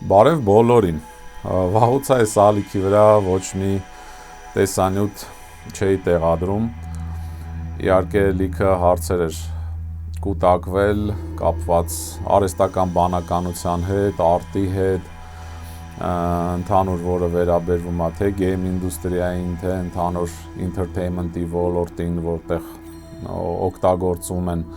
Բարև բոլորին, վաղուց այս ալիքի վրա ոչ մի տեսանյութ չէի տեղադրում, իհարկե լիքը հարցեր էր կուտակվել, կապված արհեստական բանականության հետ, արտի հետ, ընդհանուր որը վերաբերվում է թե գեյմ ինդուստրիային, թե ընդհանուր ինթերթեյնմենթի ոլորտին, որտեղ օգտագործում են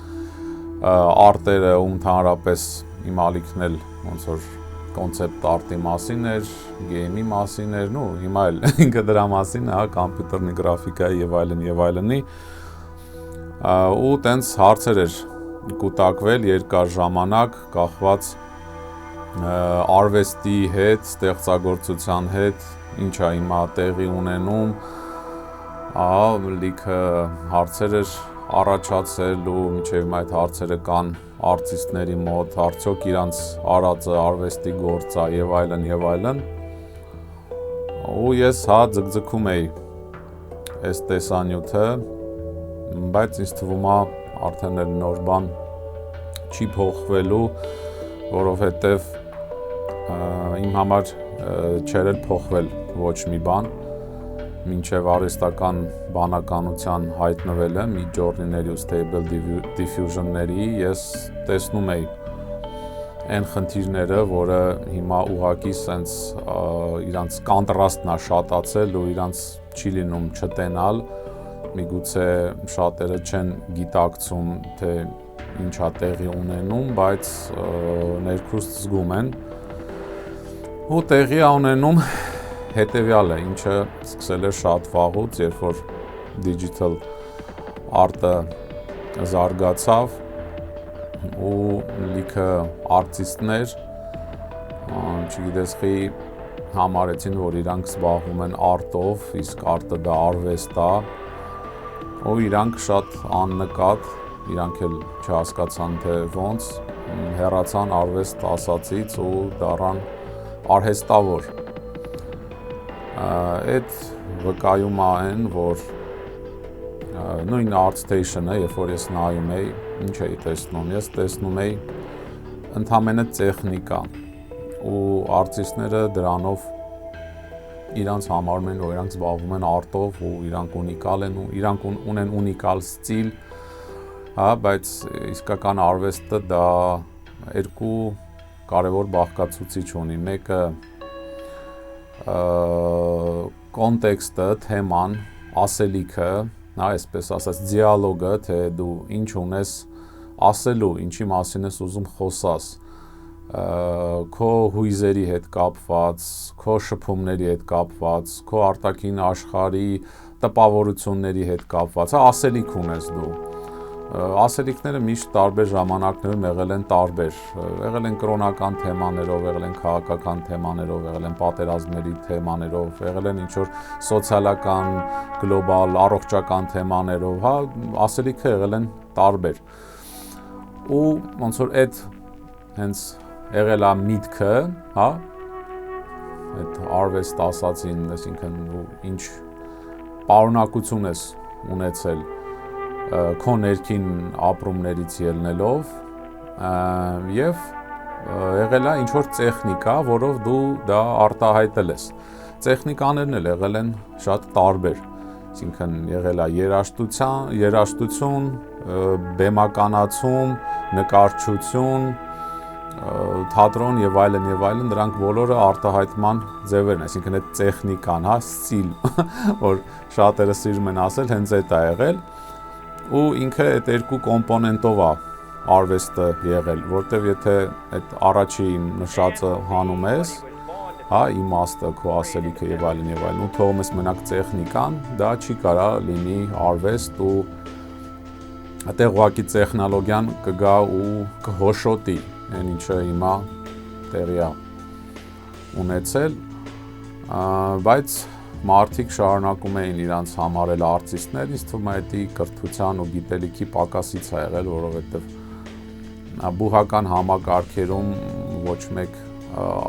արտերը ու ընդհանրապես իմ ալիքն էլ ոնց որ կոնցեպտ արտի մասին էր, գեյմի մասին էր, ու հիմա էլ ինքը դրա մասին է, կոմպյուտերնի գրաֆիկայի եւ այլնի, ու տենց հարցեր էր կուտակվել երկար ժամանակ, կախված արվեստի հետ, ստեղծագործության հետ, ինչ է հիմա տեղի ունենում, լիքը հարցեր էր առաջացել ու մինչև հիմա այդ հարցերը կան արտիստների մոտ, արդյոք իրանց արածը արվեստի գործ է եւ այլն, ու ես ձգձգում էի այս տեսանյութը, բայց ինձ թվում է արդեն էլ նոր բան չի փոխվելու, որովհետեւ իմ համար չէր էլ փոխվել ոչ մի բան, մինչև արհեստական բանականության հայտնվելը Midjourney-ների ու Stable Diffusion-ների ես տեսնում էի այն խնդիրները, որը հիմա ուղղակի սենց իրանց կոնտրաստն է շատացել ու իրանց չի լինում չտենալ, միգուցե շատերը չեն գիտակցում, թե ինչ է տեղի ունենում, բայց ներքուստ զգում են ու տեղի է ունենում հետևյալը, ինչը սկսել է շատ վաղուց, երբ որ digital արտը զարգացավ ու լիքը արտիստներ, չգիտես խի համարեցին, որ իրանք զբաղվում են արտով, իսկ արտը դա արվեստ է, ու իրանք շատ աննկատ, իրանք էլ չհասկացան, թե ոնց հեռացան արվեստ ասածից ու դառան արհեստավոր։ Այդ վկայում է այն, որ նույն ArtStation-ը, երբ որ ես նայում էի, ինչ էի տեսնում, ես տեսնում էի ընդամենը տեխնիկա ու արտիստները դրանով իրանց համարում են, որ իրանք զբաղվում են արտով ու իրանք ունիկալ են ու իրանք ունեն ունիկալ ստիլ, բայց իսկական արվեստը դա երկու կարևոր բաղկացուցիչ ունի, մեկը կոնտեքստը, թեման, ասելիքը, այսպես ասած, դիալոգը, թե դու ինչ ունես ասելու, ինչի մասին ես ուզում խոսաս, քո հույզերի հետ կապված, քո շփումների հետ կապված, քո արտաքին աշխարհի տպավորությունների հետ կապված, ասելիք ունես դու։ Ասելիքները միշտ տարբեր ժամանակներում եղել են տարբեր, եղել են կրոնական թեմաներով, եղել են քաղաքական թեմաներով, եղել են պատերազմների թեմաներով, եղել են ինչ-որ սոցիալական, գլոբալ, առողջական թեմաներով, ասելիքը եղել են տարբեր։ Ու ոնց որ այդ հենց եղել է միտքը, այդ արվեստ ասածին, այսինքն ինչ պարունակություն ես ունեցել քո ներքին ապրումներից ելնելով եւ եղել է ինչ-որ տեխնիկա, որով դու դա արտահայտել ես։ Տեխնիկաներն էլ եղել են շատ տարբեր, այսինքն եղել է երաժշտություն, բեմականացում, նկարչություն, թատրոն եւ այլն, դրանք բոլորը արտահայտման ձևեր են, այսինքն այդ տեխնիկան, ստիլ, որ շատերը սիրում են ասել, հենց այդ է եղել։ Ու ինքը այդ երկու կոմպոնենտով է արվեստը եղել, որտեվ եթե այդ առաջի նշածը հանում ես, իմաստը, քո ասելիքը եւ այլն, ու թողում ես մենակ տեխնիկան, դա չի կարա լինի արվեստ ու այդտեղ ուղղակի տեխնոլոգիան կգա ու կհոշոտի այն ինչը հիմա տեղի է ունեցել, բայց մարդիկ շարունակում էին իրանց համարել արտիստներ, ինձ թվում է դա կրթության ու գիտելիքի պակասից է եղել, որովհետև բուհական համակարգերում ոչ մեկ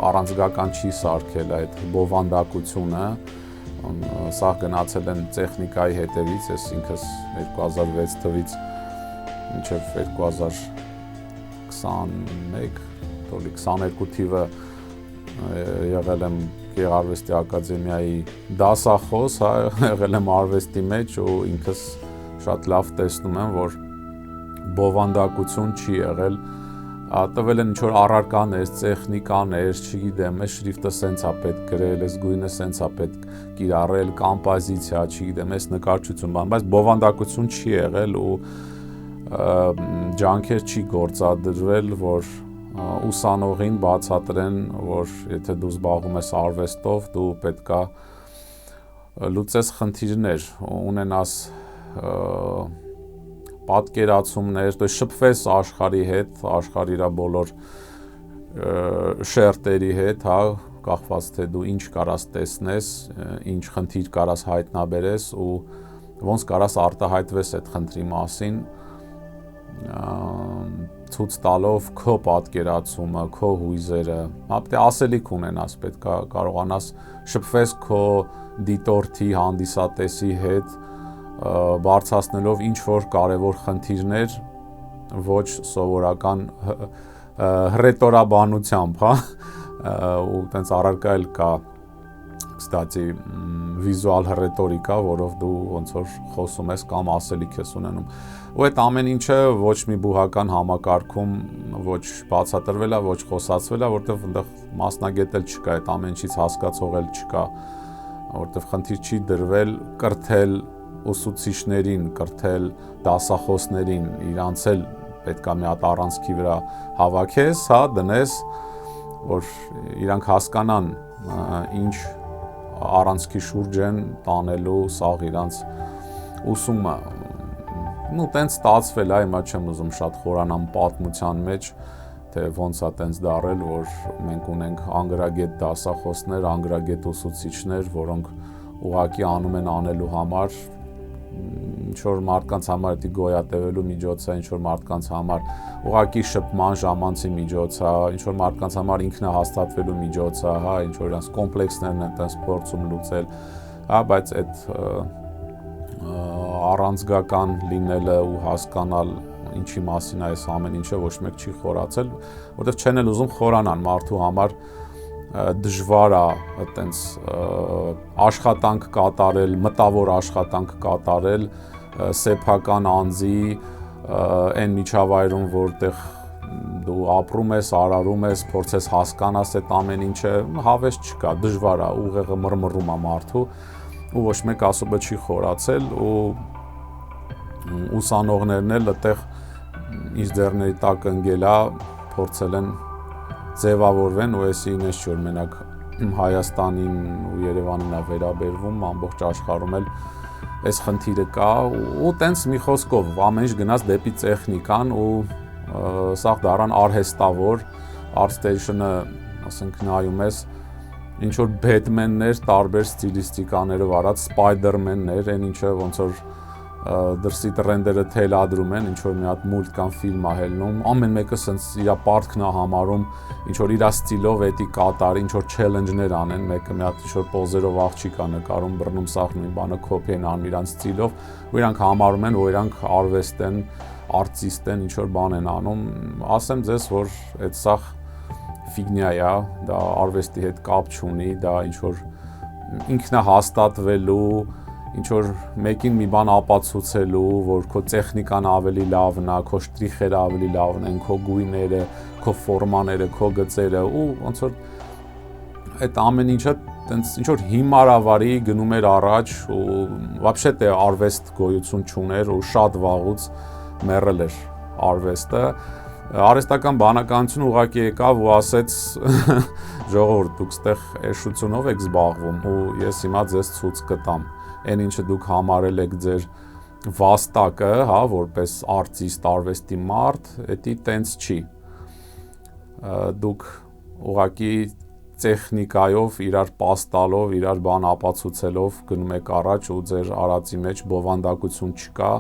առանցքական չի սարքել այդ բովանդակությունը, սա գնացել են տեխնիկայի հետևից, ես ինքս 2006 թվականից մինչև 2021, 22 թիվը եղել եմ Գեղարվեստի ակադեմիայի դասախոս, հա, եղել եմ արվեստի մեջ ու ինքս շատ լավ տեսնում եմ, որ բովանդակություն չի եղել, տվել են ինչ-որ առարկաներ, տեխնիկաներ, չգիտեմ, այս շրիֆտը սենց է պետք գրել, այս գույնը սենց է պետք կիրառել, կոմպոզիցիա, չգիտեմ, այս նկարչություն, բայց բովանդակություն չի եղել ու ջանքեր չի գործադրվել, որ ուսանողին բացատրեն, որ եթե դու զբաղվում ես արվեստով, դու պետքա լուծես խնդիրներ, ունենաս պատկերացումներ, դու շփվես աշխարհի հետ, աշխարհի իր բոլոր շերտերի հետ, հա, կախված թե դու ինչ կարաս տեսնես, ինչ խնդիր կարաս հայտնաբերես ու ոնց կարաս արտահայտվես այդ խնդրի մասին, ցույց տալով քո պատկերացումը, քո հույզերը, հա, պետք է ասելիք ունենաս, պետք է կարողանաս շփվես քո դիտորդի, հանդիսատեսի հետ, բարձրացնելով ինչ-որ կարևոր խնդիրներ, ոչ սովորական հռետորաբանությամբ, հա, ու տենց առարկա էլ կա, կստացի, վիզուալ հռետորիկա, որով դու ոնց որ խոսում ես կամ ասելիք ես ունենում, ու այդ ամեն ինչը ոչ մի բուհական համակարգում ոչ բացատրվել է, ոչ խոսացվել է, որտեղ այնտեղ մասնագետ էլ չկա, այդ ամեն ինչից հասկացող էլ չկա, որտեղ խնդիր չի դրվել կրթել ուսուցիչներին, կրթել դասախոսներին, իրանց էլ պետքա մի հատ առանցքի վրա հավաքես, հա, դնես, որ իրանք հասկանան ինչ առանցքի շուրջ են տանելու սաղ իրանց ուսումը, ու տենց ստացվել է, հիմա չեմ ուզում շատ խորանամ պատմության մեջ, թե ոնց է տենց դարել, որ մենք ունենք անգրագետ դասախոսներ, անգրագետ ուսուցիչներ, որոնք ուղղակի անում են անելու համար, ինչ-որ մարդկանց համար դի գոյատևելու միջոց է, ինչ-որ մարդկանց համար ուղղակի շփման ժամանցի միջոց է, ինչ-որ մարդկանց համար ինքնահաստատվելու միջոց է, հա, ինչ-որ իրանց կոմպլեքսներն են տենց փորձում լուծել, հա, բայց այդ առանցգական լինելը ու հասկանալ ինչի մասին է այս ամեն ինչը ոչ մեկ չի խորացել, որտեղ չեն էլ ուզում խորանան, մարդու համար դժվար է այտենց աշխատանք կատարել, մտավոր աշխատանք կատարել, սեփական անձի այն միջավայրում, որտեղ դու ապրում ես, արարում ես, փորձես հասկանաս այդ ամեն ինչը, հավես չկա, դժվար է, ուղեղը մռմռում է մարդու, ու ոչ մեկ ասոբը չի խորացել, ու ուսանողներն էլ այդտեղ իր ձեռների տակ ընկել է, փորձել են ձևավորվեն ու էսի ինձ չէր մենակ Հայաստանին ու Երևանին է վերաբերվում, ամբողջ աշխարհում էլ այս խնդիրը կա ու տենց մի խոսքով ամեն ինչ գնաց դեպի տեխնիկան ու սա դառան արհեստավոր ArtStation-ը, ասենք նայում ես ինչ որ Batman-ներ, տարբեր ստիլիստիկաներով արած Spider-Man-ներ, այն ինչը ոնց որ դրսի տրենդերը թելադրում են, ինչ որ մի հատ մուլտ կամ ֆիլմ է հելնում, ամեն մեկը սենց իր պարտքն է համարում, ինչ որ իր ստիլով էդի կատարի, ինչ որ challenge-ներ անեն, մեկը մի հատ ինչ որ պոզերով աղջիկ է նկարում, բռնում սաղ նույն բանը կոպի են անում իրանց ստիլով, ու իրանք համարում են, որ իրանք արվեստ են, արտիստ են, ինչ որ բան են անում, ասեմ ձեզ, որ այդ սաղ ֆիգնյա է, դա արվեստի հետ կապ չունի, դա ինչ որ ինքնահաստատվելու, ինչ որ մեկին մի բան ապացուցելու, որ քո տեխնիկան ավելի լավն է, քո շտրիխերը ավելի լավն են, քո գույները, քո ֆորմաները, քո գծերը ու ոնց որ այդ ամեն ինչը տենց ինչ որ հիմարավարի գնում էր առաջ ու вообще թե արվեստ գոյություն չուներ ու շատ վաղուց մեռել էր արվեստը արհեստական բանականությունը ուղղակի եկավ ու ասեց ժողովուրդ դուք ստեղ էշությունով եք զբաղվում ու ես հիմա ձեզ ցույց կտամ այն ինչը դուք համարել եք ձեր վաստակը, հա, որպես արտիստ, արվեստի մարդ, դա տենց չի։ Դուք ուղղակի տեխնիկայով, իրար պաստալով, իրար բան ապացուցելով գնում եք առաջ ու ձեր արածի մեջ բովանդակություն չկա,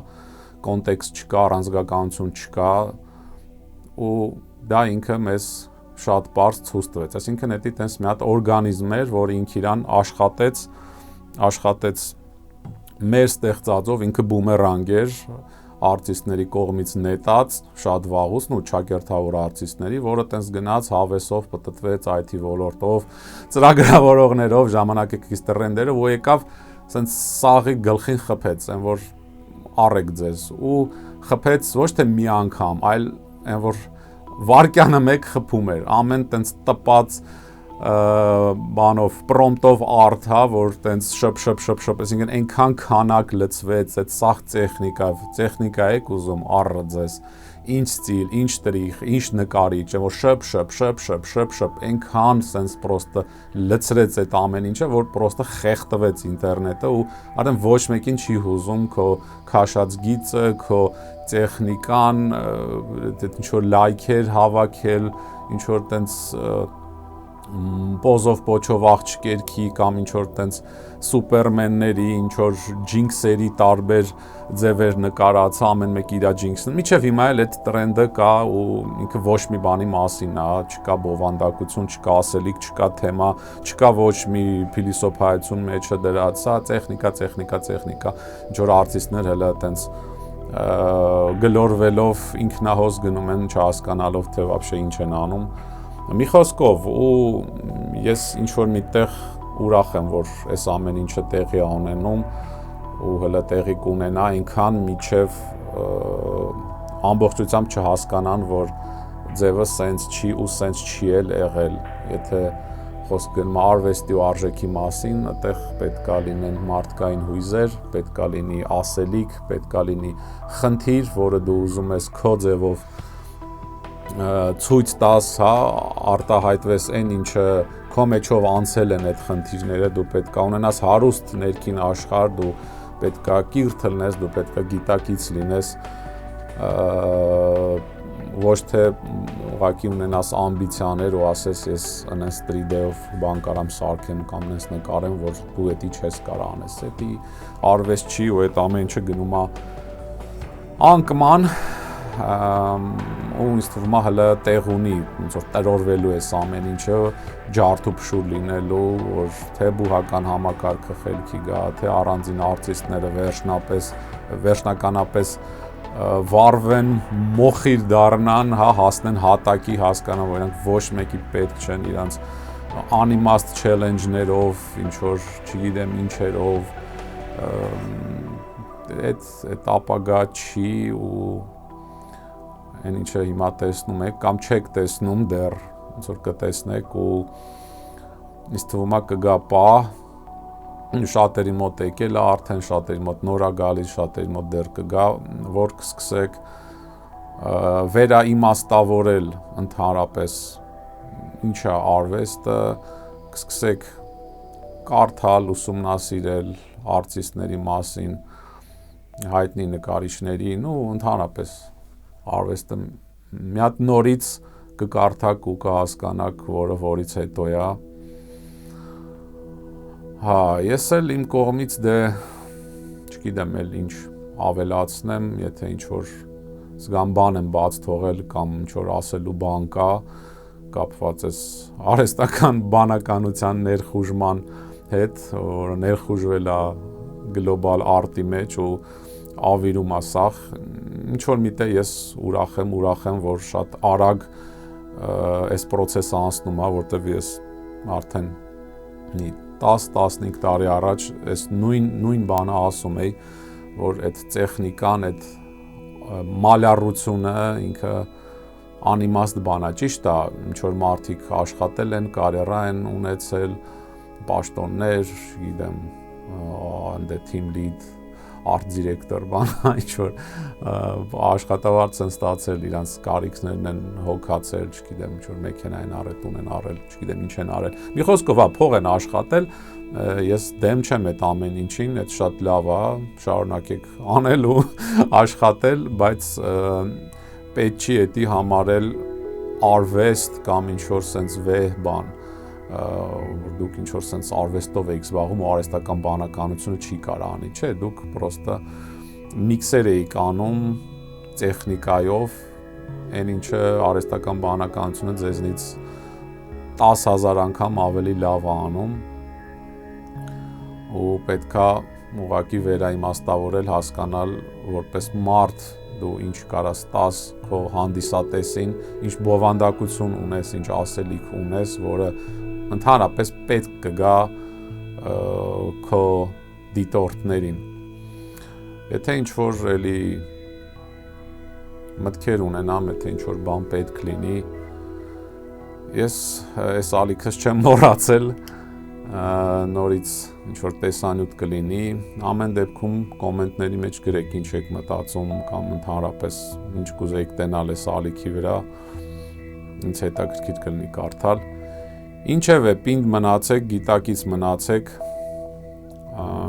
կոնտեքստ չկա, առանձնականություն չկա ու դա ինքը մեզ շատ բարձ ցույց տվեց։ Այսինքն դա տենց մի հատ օրգանիզմ էր, որ ինքը իրան աշխատեց մեր ստեղծածով ինքը բումերանգ էր, արտիստների կողմից նետած, շատ վաղուց ու ճակերտավոր արտիստների, որը տենց գնաց հավեսով պատտվեց IT ոլորտով, ծրագրավորողներով, ժամանակակից տրենդերը, ու եկավ սենց սաղի գլխին խփեց, այն որ առեք ձեզ, ու խփեց ոչ թե մի անգամ, այլ այն որ վարկյանը մեկ խփում էր, ամեն տենց տպած բանով պրոմպտով արդ, հա, որ տենց շփ, այսինքն այնքան քանակ լցվեց, այդ սաղ տեխնիկա եք ուզում առը ձեզ, ինչ ստիլ, ինչ տրիխ, ինչ նկարիչ, որ շփ, այնքան սենց պրոստը լցրեց այդ ամեն ինչը, որ պրոստը խեղտվեց ինտերնետը ու արդեն ոչ մեկին չի հուզում քո քաշած գիծը, քո տեխնիկան, ինչ որ լայքեր հավաքել, ինչ որ տենց պոզով պոչով աղջկերքի կամ ինչ-որ տենց սուպերմենների, ինչ-որ ջինքսերի տարբեր ձևեր նկարած, ամեն մեկ իրա ջինքսն, միջև հիմա էլ այդ տրենդը կա ու ինքը ոչ մի բանի մասին է, չկա բովանդակություն, չկա ասելիք, չկա թեմա, չկա ոչ մի փիլիսոփայություն մեջը դրած, սա տեխնիկա, ինչ-որ արտիստներ հələ տենց գլորվելով ինքնահոս գնում են, չհասկանալով թե вообще ինչ են անում մի խոսքով ու ես ինչ-որ միտեղ ուրախ եմ, որ այս ամեն ինչը տեղի է ունենում ու հələ տեղի կունենա այնքան միջև ամբողջությամբ չհասկանան, որ ձևը սենց չի ու սենց չի էլ եղել, եթե խոսք գնում է արվեստի ու արժեքի մասին, այդտեղ պետք է լինեն մարդկային հույզեր, պետք է լինի ասելիք, պետք է լինի խնդիր, որը դու ուզում ես քո ձևով ցույց տաս, հա, արտահայտվես այն ինչը քո մեջով անցել են այդ խնդիրները, դու պետք է ունենաս հարուստ ներքին աշխարհ, դու պետք է կիրթ լինես, դու պետք է գիտակից լինես, ոչ թե ուղղակի ունենաս ամբիցիաներ ու ասես ես այնպես 3D-ով բան կարամ սարքեմ կամ այնպես նկարեմ, որ դու դա չես կարող անես, դա արվեստ չի ու այդ ամեն ինչը գնում է անկման ու ինձ թվում է հələ տեղ ունի, ոնց որ տրորվելու է ամեն ինչը, ջարդու փշուր լինելու, որ թե բուհական համակարգը խելքի գա, թե առանձին արտիստները վերջնականապես վարվեն, մոխիր դառնան, հա, հասնեն հատակի, հասկանան, որ իրանք ոչ մեկի պետք չեն, իրանց անիմաստ չելենջներով, ինչ որ չգիտեմ ինչերով, այդ ապագա չի ու այն ինչը հիմա տեսնում եք կամ չեք տեսնում դեռ, ոնց որ կտեսնեք ու ինձ թվում է կգա պահ, շատերի մոտ եկել է արդեն, շատերի մոտ նոր է գալիս, շատերի մոտ դեռ կգա, որ կսկսեք վերաիմաստավորել ընդհանրապես ինչ է արվեստը, կսկսեք կարդալ, ուսումնասիրել արտիստների մասին, հայտնի նկարիչներին ու ընդհանրապես արվեստը մի հատ նորից կկարդաք ու կհասկանաք, որը որից հետո է։ Հա, ես էլ իմ կողմից դե չգիտեմ էլ ինչ ավելացնեմ, եթե ինչ որ զգամ բան եմ բաց թողել կամ ինչ որ ասելու բան կա, կապված է արհեստական բանականության ներխուժման հետ, որը ներխուժվել է գլոբալ արտի մեջ ու ավիրում է սաղ, ինչ-որ միտեղ ես ուրախ եմ, որ շատ արագ այս պրոցեսը անցնում է, որտեղ ես արդեն 10-15 տարի առաջ այս նույն բանը ասում էի, որ այդ տեխնիկան, այդ մալյարությունը ինքը անիմաստ բան է, ճիշտ է, ինչ-որ մարդիկ աշխատել են, կարիերա են ունեցել, պաշտոններ, գիտեմ, team lead, art director բան, ինչ-որ աշխատավարձ են ստացել, իրանց կարիքներն են հոգացել, չգիտեմ, ինչ-որ մեքենա են արել, տուն են արել, չգիտեմ ինչ են արել, մի խոսքով փող են աշխատել, ես դեմ չեմ այդ ամեն ինչին, այդ շատ լավ է, շարունակեք անել ու աշխատել, բայց պետք չի էդի համարել արվեստ կամ ինչ-որ սենց վեհ բան, որ դուք ինչ-որ սենց արվեստով եք զբաղվում ու արհեստական բանականությունը չի կարող անի, չէ, դուք պրոստը միքսեր էիք անում տեխնիկայով, այն ինչը արհեստական բանականությունը ձեզնից 10,000 անգամ ավելի լավ է անում ու պետքա ուղղակի վերաիմաստավորել, հասկանալ որպես մարդ դու ինչ կարաս տաս քո հանդիսատեսին, ինչ բովանդակություն ունես, ինչ ասելիք ունես, որը ընդհանրապես պետք կգա քո դիտորդներին։ Եթե ինչ-որ էլի մտքեր ունենամ, եթե ինչ-որ բան պետք լինի, ես այս ալիքս չեմ մոռացել, նորից ինչ-որ տեսանյութ կլինի, ամեն դեպքում կոմենտների մեջ գրեք ինչ եք մտածում կամ ընդհանրապես ինչ կուզեիք տենալ այս ալիքի վրա, ինձ հետաքրքիր կլինի կարդալ։ Ինչևէ, պինդ մնացեք, գիտակից մնացեք,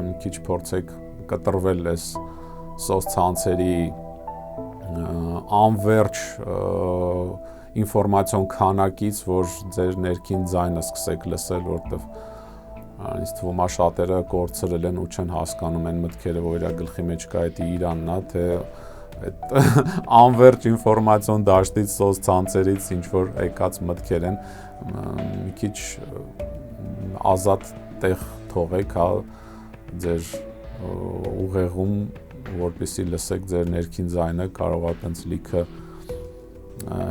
մի քիչ փորձեք կտրվել այս սոցցանցերի անվերջ ինֆորմացիոն քանակից, որ ձեր ներքին ձայնը սկսեք լսել, որտեվ ինձ թվում է շատերը կորցրել են ու չեն հասկանում են մտքերը, որ իր գլխի մեջ կա, դա Իրանն է, թե այդ անվերջ ինֆորմացիոն դաշտից, սոցցանցերից ինչ որ եկած մտքեր են, մի քիչ ազատ տեղ թողեք, հա, ձեր ուղեղում, որպեսզի լսեք ձեր ներքին ձայնը, կարող է տենց լիքը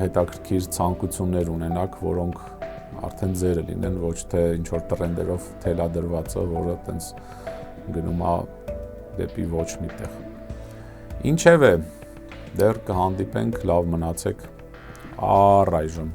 հետաքրքիր ցանկություններ ունենաք, որոնք արդեն ձերը լինեն, ոչ թե ինչ-որ տրենդերով թելադրվածը, որը տենց գնում է դեպի ոչ մի տեղ։ Ինչևէ, դեռ կհանդիպենք, լավ մնացեք, առայժմ։